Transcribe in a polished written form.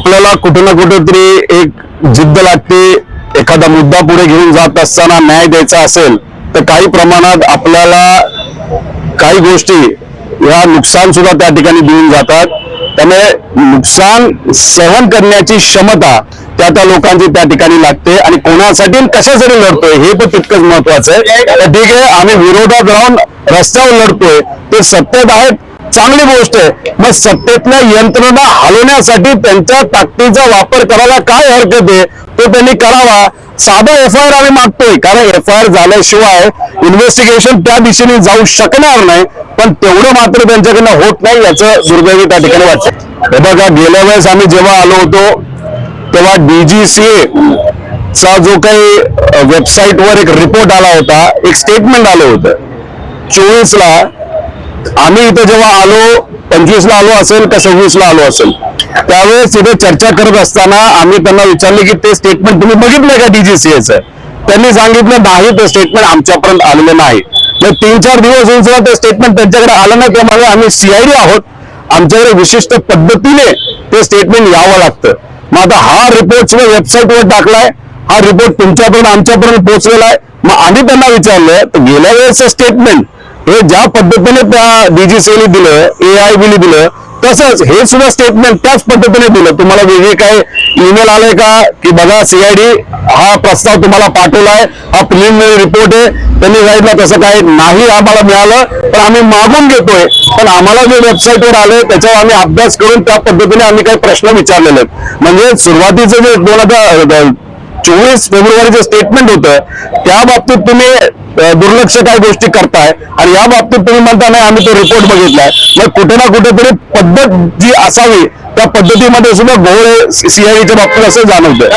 आपल्याला कुठे ना कुठेतरी एक जिद्द लागते। एखादा मुद्दा पुढे घेऊन जात असताना न्याय द्यायचा असेल तर काही प्रमाणात आपल्याला काही गोष्टी या नुकसान सुद्धा त्या ठिकाणी देऊन जातात। त्यामुळे नुकसान सहन करण्याची क्षमता त्या लोकांची त्या ठिकाणी लागते आणि कोणासाठी कशासाठी लढतोय हे पण तितकंच महत्वाचं आहे। ठीक आहे, आम्ही विरोधात राहून रस्त्यावर लढतोय ते सत्तेत आहेत, चांगली गोष्ट आहे। मग सत्तेतल्या यंत्रणा हलवण्यासाठी त्यांच्या ताकदीचा वापर करायला काय हरकत आहे, तो त्यांनी करावा। साधा FIR आम्ही मागतोय, कारण FIR झाल्याशिवाय इन्व्हेस्टिगेशन त्या दिशेने जाऊ शकणार नाही, पण तेवढं मात्र त्यांच्याकडनं होत नाही याचं दुर्दैवी त्या ठिकाणी वाटतं। हे बघा, गेल्या वेळेस आम्ही जेव्हा आलो होतो तेव्हा DGCA चा जो काही वेबसाईटवर एक रिपोर्ट आला होता, एक स्टेटमेंट आलं होतं 24 ला। आम्ही इथं जेव्हा आलो 25 ला आलो असेल का 26 ला आलो असेल, त्यावेळेस इथे चर्चा करत असताना आम्ही त्यांना विचारले की ते स्टेटमेंट तुम्ही बघितलं का DGCAचं? त्यांनी सांगितलं नाही, ते स्टेटमेंट आमच्यापर्यंत आलेलं नाही। मग 3-4 दिवस होऊन सुद्धा ते स्टेटमेंट त्यांच्याकडे आलं नाही। त्यामुळे आम्ही CID आहोत, आमच्याकडे विशिष्ट पद्धतीने ते स्टेटमेंट यावं लागतं। मग आता हा रिपोर्ट वेबसाईटवर टाकलाय, हा रिपोर्ट तुमच्यापर्यंत आमच्यापर्यंत पोहोचलेला आहे। मग आम्ही त्यांना विचारलं तर गेल्या वेळेचं स्टेटमेंट हे ज्या पद्धतीने त्या DGCAने दिलं, AIBने दिलं, तसंच हे सुद्धा स्टेटमेंट त्याच पद्धतीने दिलं। तुम्हाला वेगळे काय ईमेल आले का की बघा CID हा प्रस्ताव तुम्हाला पाठवलाय, हा प्रिलिमिनरी रिपोर्ट आहे, त्यांनी सांगितलं तसं काही नाही आम्हाला मिळालं, पण आम्ही मागून घेतोय। पण आम्हाला जे वेबसाईटवर आले त्याच्यावर आम्ही अभ्यास करून त्या पद्धतीने आम्ही काही प्रश्न विचारलेले आहेत। म्हणजे सुरुवातीचं जे 2024 फेब्रुवारीचं स्टेटमेंट होतं त्या बाबतीत तुम्ही दुर्लक्ष काही गोष्टी करताय आणि या बाबतीत तुम्ही म्हणता नाही आम्ही तो रिपोर्ट बघितलाय। मग कुठे ना कुठेतरी पद्धत जी असावी त्या पद्धतीमध्ये सुद्धा घोळ CIDच्या बाबतीत असं जाणवतंय।